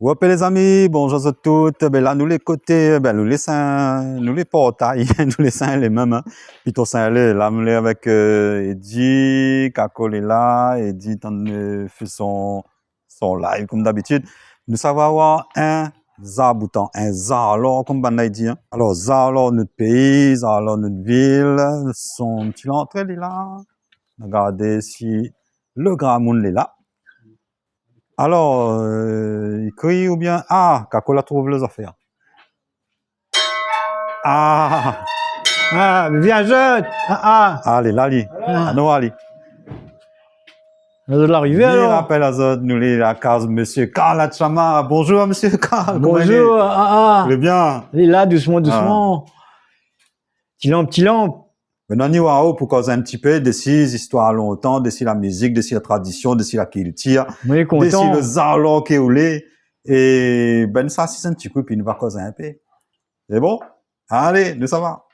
Ouais, les amis, bonjour à toutes. Ben là, nous les côtés, ben nous les saints, nous les portails, nous les saints les mêmes. Hein. Plutôt saints là, nous les avec Eddie, Kakol est là, Eddie fait son live comme d'habitude. Nous savons avoir un zaboutan, un zalor comme Banda dit. Hein. Alors zalor notre pays, zalor notre ville, son petit entrée est là. Regardez si le grand monde est là. Alors, il crie ou bien ah, Kakola trouve les affaires. Ah, Viens jeune. allez, Lali, nous allez. Vous l'arrivée Il alors. rappelle à Zod, nous la case Monsieur Karl Achama. Bonjour, Monsieur Karl. Bonjour. Vous allez bien? Il est là, doucement. Petit lampe. Maintenant, nous allons pour causer un petit peu de ces histoires longtemps, de la musique, de la tradition, de la culture, de le zalo qui est roulé. Et ben ça, c'est un petit peu, puis nous va causer un peu. C'est bon? Allez, nous ça va.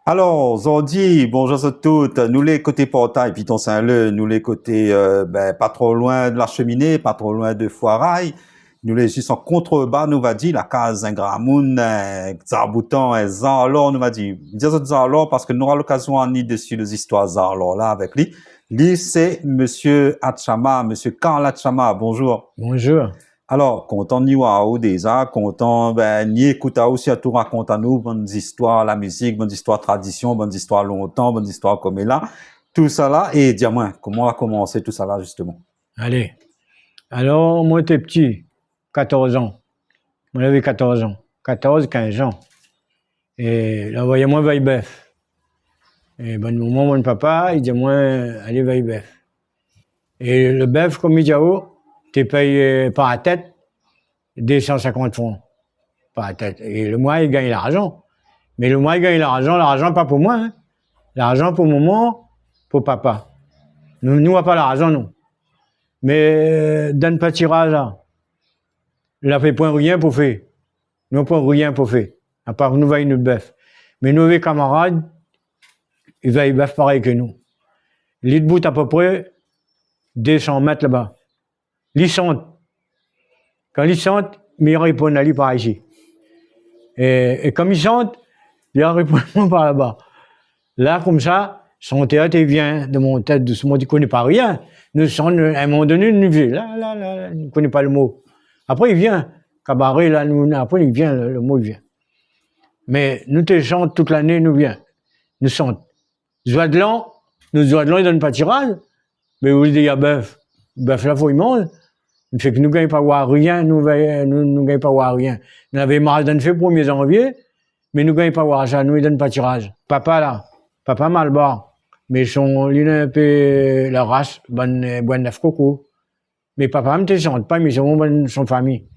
Alors, Zordi, bonjour à toutes. Nous les côtés portail, Piton Saint-Leu, nous les côtés pas trop loin de la cheminée, pas trop loin de Foirail. Nous les juste en contrebas, nous va dire la case un gramoun, Zarboutan, un Zarlor, nous va dire. Dire Zarlor parce que nous aurons l'occasion de ni dessus les histoires Zarlor là avec lui. Lui, c'est Monsieur Achama, Monsieur Karl Achama. Bonjour. Bonjour. Alors, content ni waouh déjà, content ni écoute aussi à tout raconte à nous bonnes histoires, la musique, bonnes histoires tradition, bonnes histoires longtemps, bonnes histoires comme là, tout ça là et dis-moi comment on a commencé tout ça là justement. Allez. Alors moi j'étais petit, 14 ans. Moi j'avais 14 ans, 15 ans. Et là voyez-moi Vaillebef. Et bon moment mon papa il dit moi allez Vaillebef. Et le bœuf comme il dit t'es payé par la tête 250 francs par la tête. Et le mois, il gagne l'argent. Mais le mois, il gagne l'argent pas pour moi. Hein. L'argent pour maman, pour papa. Nous n'avons pas l'argent, non. Mais dans le pâturage, là, il n'a fait point rien pour faire. Nous n'avons point rien pour faire. À part nous, vaillons notre bœuf. Mais nos camarades, ils vaillent bœuf pareil que nous. Ils bout à peu près 200 mètres là-bas. Ils sentent. Quand ils sentent, ils répondent à lui par ici. Et comme ils sentent, ils répondent par là-bas. Là, comme ça, son théâtre, il vient de mon tête doucement, il ne connaît pas rien. Nous sommes, à un moment donné, il vient. Là, il ne connaît pas le mot. Après, il vient. Cabaret, là, après, il vient, le mot, il vient. Mais nous te chantons toute l'année, nous vient. Nous chantons. Zoadlan, il donne pas tirage. Mais vous dites, il y a bœuf. Bœuf, là, faut il mange. Il fait que nous ne gagnons pas voir rien, nous ne gagnons pas voir rien. Nous avons marre d'en faire 1er janvier, mais nous ne gagnons pas voir ça, nous ne donnons pas tirage. Papa mal bas, mais il a un peu la race, bonne neuf coco. Mais papa ne te chante pas, mais son famille,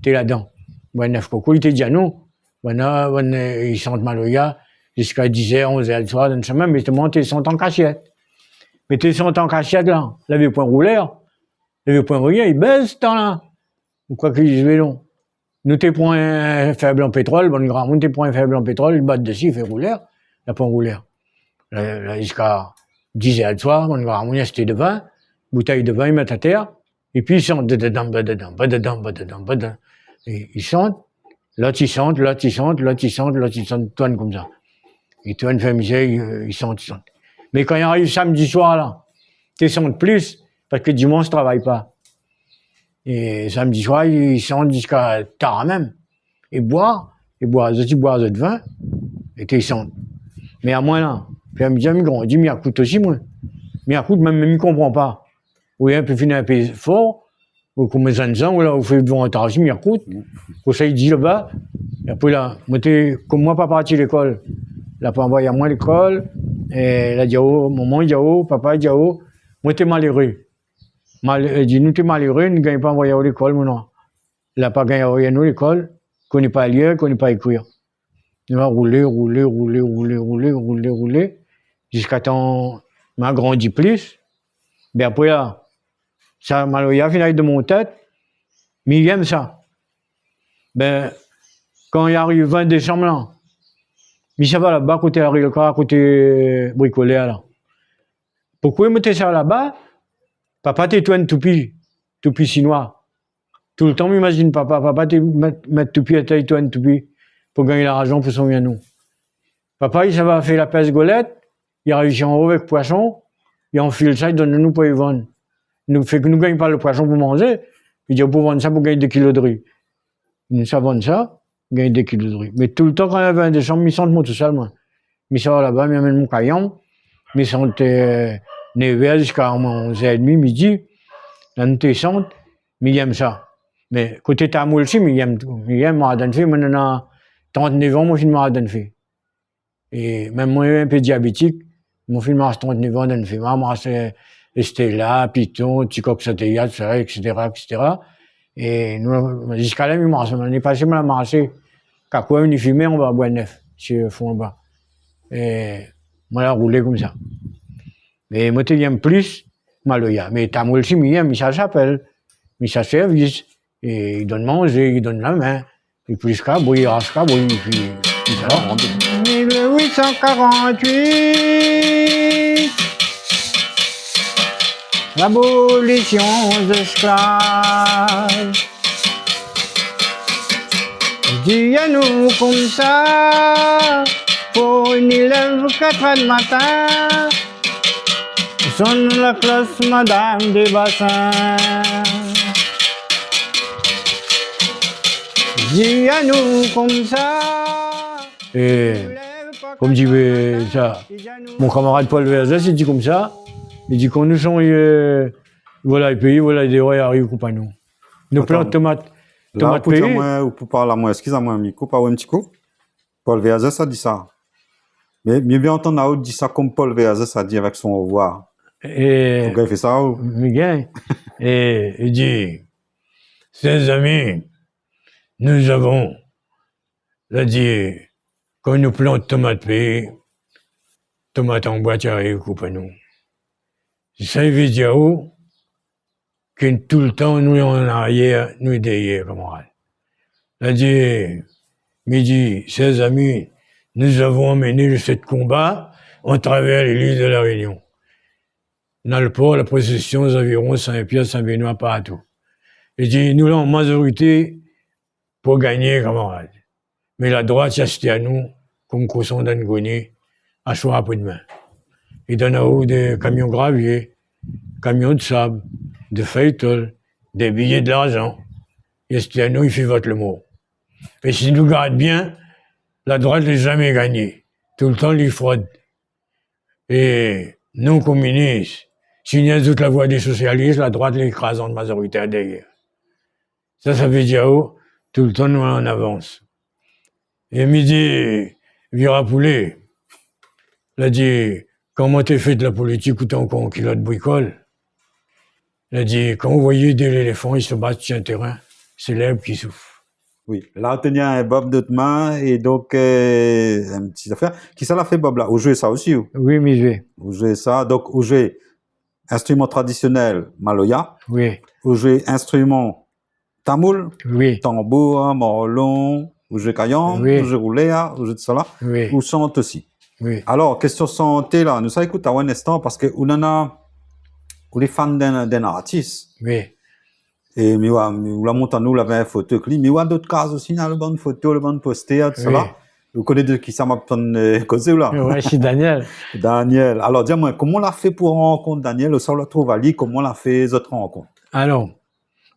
t'es là-dedans. Bonne neuf coco, il te dit à nous, il chante Maloya, jusqu'à 10h, 11h le soir, dans le chemin, mais ils sont en cachette. Mais ils sont en cachette là, là, il point rouleur. Le point rien, il baisse ce temps-là. Ou quoi qu'il dise, long. Nous, t'es point faible en pétrole, bon, grand monde, t'es point faible en pétrole, il bat dessus, il fait rouler, il point rouler. Là, jusqu'à 10h le soir, mon grand monde, il acheté de vin, bouteille de vin, il met à terre, et puis ils chantent, dedans. Et ils chantent, l'autre ils chantent, tournent comme ça. Ils tournent, fait misère, ils chantent. Mais quand il arrive samedi soir, là, ils chantent plus, parce que dimanche, je travaille pas. Et samedi soir, ils chantent jusqu'à tard même. Ils boivent de vin, et ils chantent. Mais à moi, là, puis à midi, il grandit, mais il coûte aussi, moi. Mais il coûte, même, il ne comprend pas. Ou il peut finir un peu fort, ou comme mes enfants, ou là, vous faites devant un targi, mais il coûte. Pour ça, il dit là-bas. Et après, là, comme moi, pas parti à l'école. Là, pas envoyé à moi à l'école. Et là, il dit, maman, il dit, papa, il dit, moi, t'es malheureux. Il dit, nous, t'es malheureux, nous ne gagnons pas envoyé à l'école, mon nom. Il n'a pas gagné à l'école, ne connaît pas lire, ne connaît pas écrire. Il va rouler, jusqu'à temps, m'a grandi plus. Mais après, là, ça, Maloya, finalement, de mon tête, mais il aime ça. Ben, quand il arrive 20 décembre, là, mais ça va là-bas, côté Arilka, côté bricoleur, là. Pourquoi il mettait ça là-bas? Papa, t'es toi un toupie chinois. Tout le temps, m'imagine papa, tu mettre tout pied à taille, toi, tout pied, pour gagner l'argent pour son bien nous. Papa, il savait faire la pêche golette, il a réussi en haut avec poisson, il enfile ça, il donne nous pour y vendre. Nous fait que nous gagnons pas le poisson pour manger, il dit, pour vendre ça, pour gagner 2 kilos de riz. Nous savons vendre ça, gagner 2 kilos de riz. Mais tout le temps, quand il y avait un décembre, ils sentent moi tout seul, moi. Ils sont là-bas, ils amènent mon caillon, ils sont, 9h jusqu'à 11h30, midi, là, nous descendons, mais ils aiment ça. Mais côté tamoul aussi, mais ils aiment tout. Ils aiment Maradanfi, moi, j'en ai 39 ans, moi, je suis Maradanfi. Et même moi, un peu diabétique, mon film a 39 ans, d'un film, moi, c'est Estella, Python, Ticoc Satéa, etc., etc. Et nous, jusqu'à là, on est passé, on a marché. Quand on est fumé, on va boire neuf, sur le fond là-bas. Et moi, là, roulé comme ça. Mais moi, j'aime plus Maloya. Mais tamoul aussi, mais ça s'appelle. Mais ça service. Et il donne manger, il donne la main. Et puis, jusqu'à boire, il jusqu'à boire, puis, ça va rendre. 1848, l'abolition des esclaves. Dis à nous comme ça, pour une élève 4h du matin, sonne la classe madame des bassins. Dis à nous comme ça. Et comme dit ça, mon camarade Paul Verzès, il dit comme ça, il dit quand nous sommes, voilà les pays, voilà les rois arrivent pour nous. Nous plantes tomates pays. Là, pour parler à moi, excusez-moi, Miko, pas un petit coup. Paul Verzès a dit ça. Mais mieux bien entendre Naoud dit ça comme Paul Verzès a dit avec son au revoir. Et il fait ça ou? Miguel, et il dit, ses amis, nous avons, là dit, quand nous plantons tomates pays, tomates en boîte arrivent pour nous. Ça veut dire que tout le temps, nous en arrière, nous derrière, camarades. Là dit, midi, ses amis, nous avons emmené ce combat en travers l'île de la Réunion. Dans le port, la procession, environ Saint-Pierre, Saint-Benoît, partout. Il dit, nous, là, en majorité, pour gagner, camarades. Mais la droite, c'est à nous, comme Cosson d'Angoni, à choix après-demain. Il donne à vous des camions graviers, camions de sable, de feuilletol, des billets de l'argent. Et c'est à nous, il fait vote le mot. Et si nous garde bien, la droite n'a jamais gagné. Tout le temps, il fraude. Et nous, communistes, si nous avons toute la voie des socialistes, la droite l'écrasante majoritaire derrière. Ça veut dire, tout le temps, nous en avance. Et midi, Vira Poulet, il a dit, comment t'es fait de la politique ou t'es encore en culotte bricole? Il a dit, quand vous voyez des éléphants, ils se battent sur un terrain, c'est l'herbe qui souffle. Oui, là, on tenait un Bob de main et donc, une petite affaire. Qui ça l'a fait, Bob, là? Vous jouez ça aussi, ou? Oui, mais je vais. Vous jouez ça, donc, vous jouez instrument traditionnel Maloya. Oui. Vous jouez instrument tamoul. Oui. Tambour, morlon. Vous jouez caillon. Oui. Vous jouez rouléa. Vous jouez de cela. Oui. Vous chantez aussi. Oui. Alors, question santé, là. Nous savons écouter un instant parce que on en a, ou les fans d'un artiste. Oui. Et, mais ouais, la montagne, nous, l'avait un photo clip. Mais il y a d'autres cas aussi, dans le bon photo, le bon poster, tout cela. Vous connaissez de qui ça m'a causé, là? Ouais, c'est Daniel. Daniel. Alors, dis-moi, comment on l'a fait pour rencontrer Daniel? Ça, on l'a trouvé à lui. Comment on l'a fait les autres rencontres? Alors,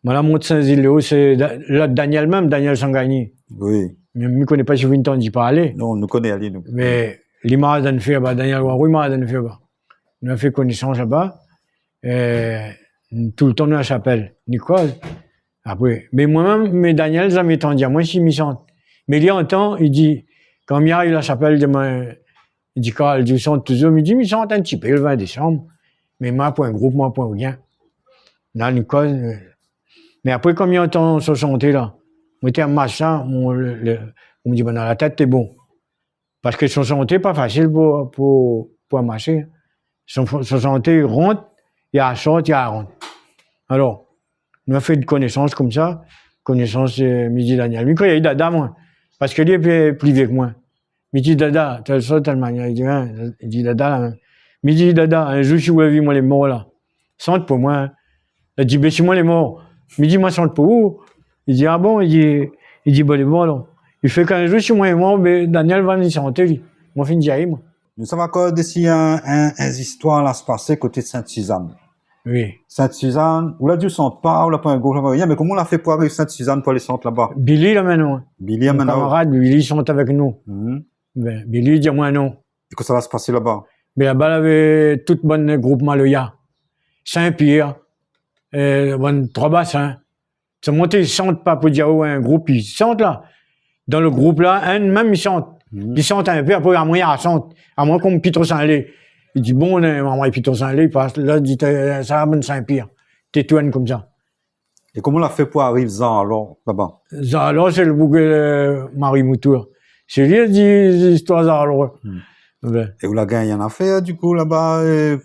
moi, la montre Saint-Zéléo, c'est Daniel même, Daniel Sangani. Oui. Mais je ne connais pas si vous entendez parler. Non, on nous connaît Ali, nous. Mais, l'image d'un fait, Daniel Waroui m'a d'un fait, on a fait connaissance là-bas. Tout le temps dans la chapelle, Nicole. Après, mais moi-même, mais Daniel, ça m'étend dire, moi, je suis mi-chante. Mais il entend, il dit, quand il arrive à la chapelle, il dit, Carl, je chante toujours, il dit, mais chante un petit peu le 20 décembre. Mais moi, pour un groupe, moi, pour rien. Là, Nicole, mais après, comme il entend se chanter, là, moi, j'étais un machin, on me dit, ben, dans la tête, t'es bon. Parce que son chanter, pas facile pour marcher. Son chanter, rentre, il y a un chante, il y a un rentre. Alors, on a fait de connaissances comme ça, connaissance Midi Daniel. Mais quand il y a eu Dada, moi, parce que lui est plus vieux que moi. Midi Dada, telle sorte, telle manière. Il dit, hein, il dit Dada, là même. Midi Dada, un jour, si vous moi les morts, là, sente pour moi. Hein. Il dit, ben, si moi les morts, Midi, moi, sente pour où? Il dit, ah bon, il dit, bon, alors. Il fait 15 jours, si moi et moi, Daniel va nous chanter, moi, fin de moi. Nous sommes encore d'ici un histoire là se passer côté de Sainte-Suzanne. Oui. Sainte-Suzanne, on l'a dû sentir pas, on l'a pas un gros, rien, mais comment on l'a fait pour arriver à Sainte-Suzanne pour aller sentir là-bas? Billy, là, maintenant. Billy, maintenant. Camarade, Billy, sont avec nous. Ben, Billy, dit moi non. Et que ça va se passer là-bas? Mais là-bas, il y avait tout bon groupe Maloya. Saint-Pierre, trois bassins. Ça monte, ils sentent pas pour dire, un groupe, ils sentent là. Dans le groupe là, même ils sentent. Ils sentent un peu, après, à moins, ils sentent. À moins comme Pitre Saint-Lé. Il dit, bon, maman, Pitre Saint-Lé, il passe là, il dit, ça va, Saint-Pierre. Tétouane comme ça. Et comment on l'a fait pour arriver ça, alors, là-bas? Ça, alors, c'est le bouquet Marie Moutour. C'est lui qui dit des histoires, alors. Ouais. Et vous l'avez gagné en affaire, du coup, là-bas,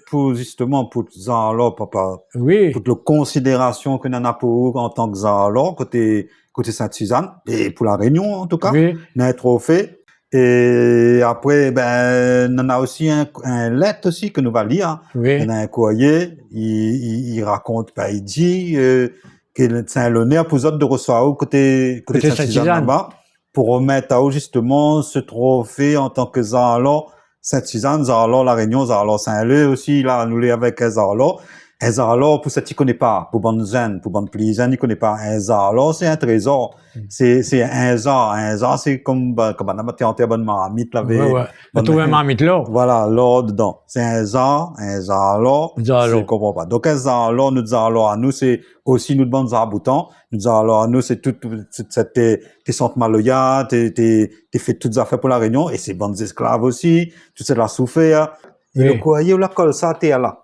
pour, justement, pour ça, alors, papa. Oui. Pour la considération qu'on en a pour vous en tant que ça, alors, côté Sainte-Suzanne, et pour la Réunion, en tout cas. Oui. On a un trophée. Et après, ben, on a aussi un lettre aussi que nous va lire. Oui. On a un courrier. Il raconte, ben, il dit, que c'est un honneur pour vous autres de recevoir côté Sainte-Suzanne là-bas, pour remettre à eux, justement, ce trophée en tant que Zarlo, Sainte-Suzanne, Zarlo, la Réunion, Zarlo, Saint-Leu aussi, là, nous les avec un Zarlo. Un Zarlo, pour ceux qui connaissent pas, pour bonne zen, pour bonne plisane, ils connaissent pas. Un Zarlo, c'est un trésor. C'est un Zar, c'est comme on a mis en terre bonne marmite, là, ouais. On trouve un marmite là. Voilà, l'or dedans. C'est un Zar là. Je comprends pas. Donc, un Zar là, nous Zar à nous, c'est aussi nous de bonnes arboutants. Nous Zar à nous, c'est toute cette, tes centres Maloya, t'es fait toutes affaires pour la Réunion, et c'est bonnes esclaves aussi, tout c'est la souffert. Et le courrier, la colle, ça, t'es là.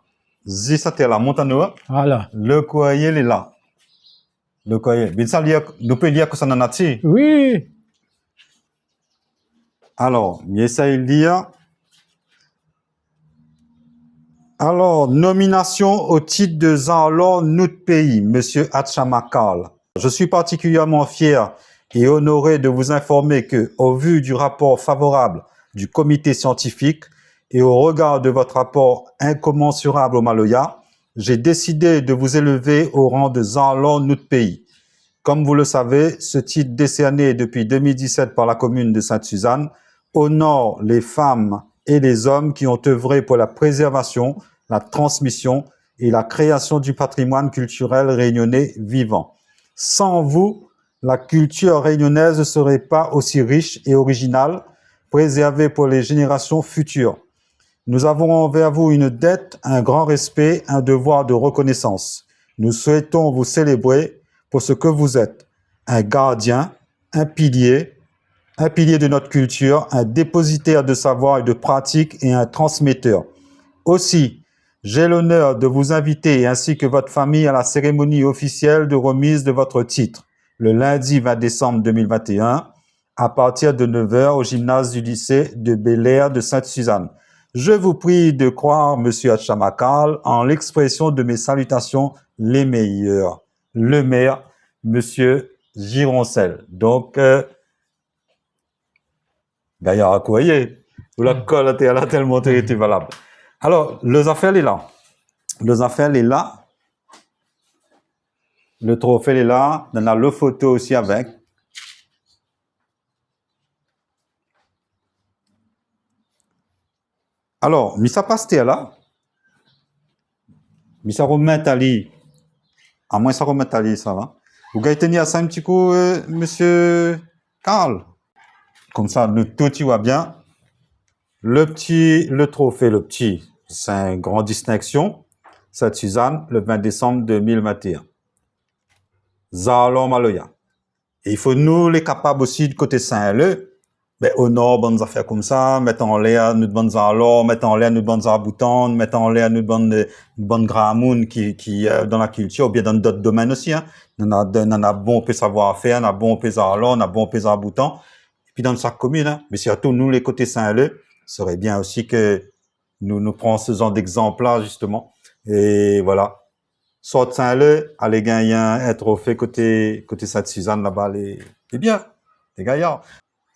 Zi, ça, t'es là, monte à nous. Voilà. Le courrier, il est là. Le courrier. Mais ça, nous peut dire que ça n'en a-t-il? Oui. Alors, j'essaie de lire. Alors, nomination au titre de Zarlo, notre pays, Monsieur Hatchamakal. Je suis particulièrement fier et honoré de vous informer que, au vu du rapport favorable du comité scientifique et au regard de votre rapport incommensurable au Maloya, j'ai décidé de vous élever au rang de Zarlo, notre pays. Comme vous le savez, ce titre décerné depuis 2017 par la commune de Sainte-Suzanne honore les femmes et les hommes qui ont œuvré pour la préservation, la transmission et la création du patrimoine culturel réunionnais vivant. Sans vous, la culture réunionnaise ne serait pas aussi riche et originale, préservée pour les générations futures. Nous avons envers vous une dette, un grand respect, un devoir de reconnaissance. Nous souhaitons vous célébrer pour ce que vous êtes, un gardien, un pilier de notre culture, un dépositaire de savoir et de pratique et un transmetteur. Aussi, j'ai l'honneur de vous inviter ainsi que votre famille à la cérémonie officielle de remise de votre titre, le lundi 20 décembre 2021, à partir de 9h au gymnase du lycée de Bel-Air de Sainte-Suzanne. Je vous prie de croire, Monsieur Hatchamakal, en l'expression de mes salutations les meilleures. Le maire, Monsieur Gironcel. Donc, Gaillard à courrier. Ou la colle était là tellement était valable. Alors, les affaires est là. Les affaires est là. Le trophée est là. On a le photo aussi avec. Alors, Missa Pasteur là. Missa remet à lui. À moins ça remet à lui, ça va. Vous gagnez tenir ça un petit coup, Monsieur Karl. Comme ça, nous tout y va bien. Le trophée, c'est une grande distinction. Sainte-Suzanne, le 20 décembre 2021. Zarlo Maloya. Et il faut nous les capables aussi de côté Saint-Leu, ben, au nord, bonnes affaires comme ça, mettre en l'air notre bonne Zarlo, mettre en l'air notre bonne Zarbouton, mettre en l'air notre bonne Gramoun qui dans la culture, ou bien dans d'autres domaines aussi, hein. On a bon peu savoir-faire, on a bon peu Zarlo, on a bon peu Zarbouton. Et puis dans chaque commune, hein. Mais surtout, nous, les côtés Saint-Leu, ce serait bien aussi que nous prenions ce genre d'exemple-là, justement. Et voilà. Soit Saint-Leu, allez gagner un trophée côté Sainte-Suzanne, là-bas, c'est bien. Les gaillards.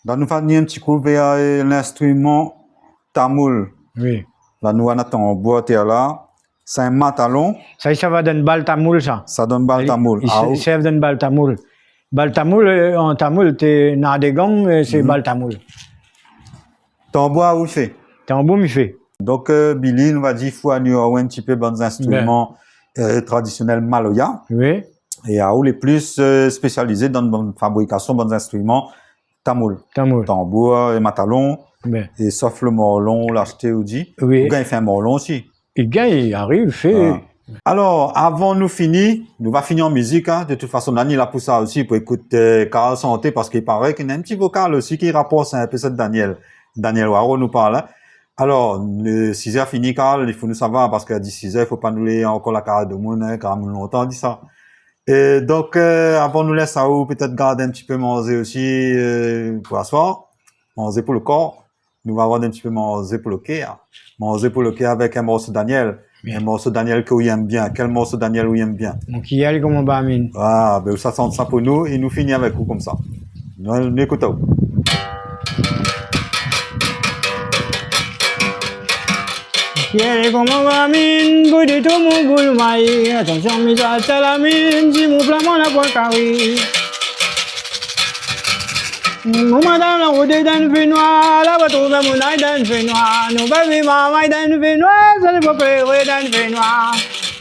Là, nous faisons un petit coup vers l'instrument tamoul. Oui. Là, nous, on attend en boîte là. C'est un matalon. Ça va donner balle tamoul, ça. Ça donne balle tamoul. Il sert d'une balle tamoul. Baltamoul, en tamoul, t'es Nadegong, c'est Baltamoul. Tambour où fait? Tambour, m'y fait. Donc, Billy, nous va dire, il faut aller un petit peu bons instruments traditionnels maloya. Oui. Et à où les plus spécialisés dans la fabrication de bons instruments tamoul. Tambour et matalon. Ben. Et sauf le morlon, l'acheter ou dit. Oui. Le gars, il fait un morlon aussi. Le gars, il arrive, il fait. Ah. Alors, avant nous finir, nous va finir en musique, hein. De toute façon, Daniel a pour ça aussi, pour écouter Carl Santé, parce qu'il paraît qu'il y a un petit vocal aussi qui rapporte un peu ça de Daniel. Daniel Waro nous parle, hein. Alors, le 6h fini, Carl, il faut nous savoir, parce qu'à 6h, il faut pas nous lire encore la carte de monde, hein, car nous longtemps dit ça. Et donc, avant nous laisse à où, peut-être garder un petit peu manger aussi, pour asseoir. Manger pour le corps. Nous va avoir un petit peu manger pour le cœur. Manger pour le cœur avec un morceau Daniel. Bien. Un morceau Daniel que vous aime bien. Quel morceau Daniel vous aime bien? Donc, il y a comme un barmine. Ah, ben, ça sent ça pour nous et nous finissons avec vous comme ça. Nous écoutons. Quiere como barmine, goûte tout mon boule maï. Attention, mis à la mine, si mon flamand la pointe carré. Mon madame la route d'un fait noir, la va trouver mon aïe d'un fait noir. Nous bébés maman d'un fait noir, ça ne peut pas d'un fait noir.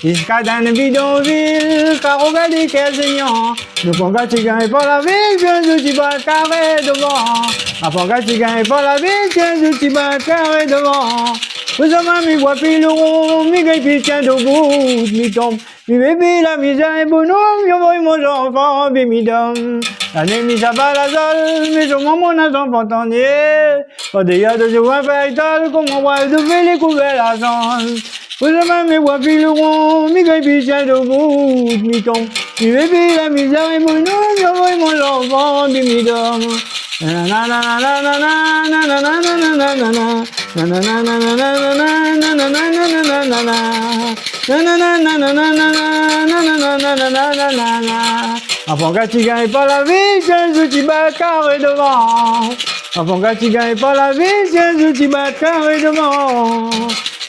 Jusqu'à d'un bidonville, car on va dire qu'elle saignant. Nous prenons qu'à tu gagnes pas la vie, bien de tu bats carré devant. Après qu'à tu gagnes pas la vie, bien de tu bats carré devant. Vous avez mis voix pile rond, mi gagne puis tient debout, mi tombe. Mi bébé la misère est bonhomme, yo voy mon enfant, mi dom. La nuit mi ça va la zole, mais sur mon enfant t'ennier. Pas de y'a de je vois faire tol, comme on voit de faire les couverts la zone. Vous avez mis voix pile rond, mi gagne puis tient debout, mi tombe. Mi bébé la misère est bonhomme, yo voy mon enfant, mi dom. Avant que tu gagnes pas la vie, tiens, je t'y bats carré devant. Avant que tu gagnes pas la vie, tiens, je t'y bats carré devant.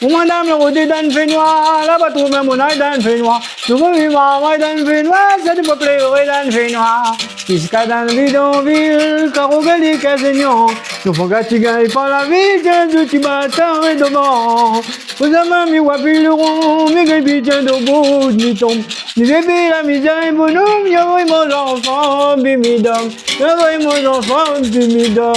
Mon madame le route d'un fait noir, là-bas tout même mon aïe d'un fait noir. Nous vous vivons moi d'un fait noir, ça ne peut pleurer d'un fait noir. Jusqu'à dans le bidonville, car on veut les casignons. Nous faut que tu gagnes pas la vie, tiens, je t'y bats carré devant. Vous avez mis wapi le rond, mes gars, tiens debout, mi tombe. Mi bébé, la misère est bonhomme, y'a voyé mon enfant, bimidom. Y'a voyé mon enfant, bimidom.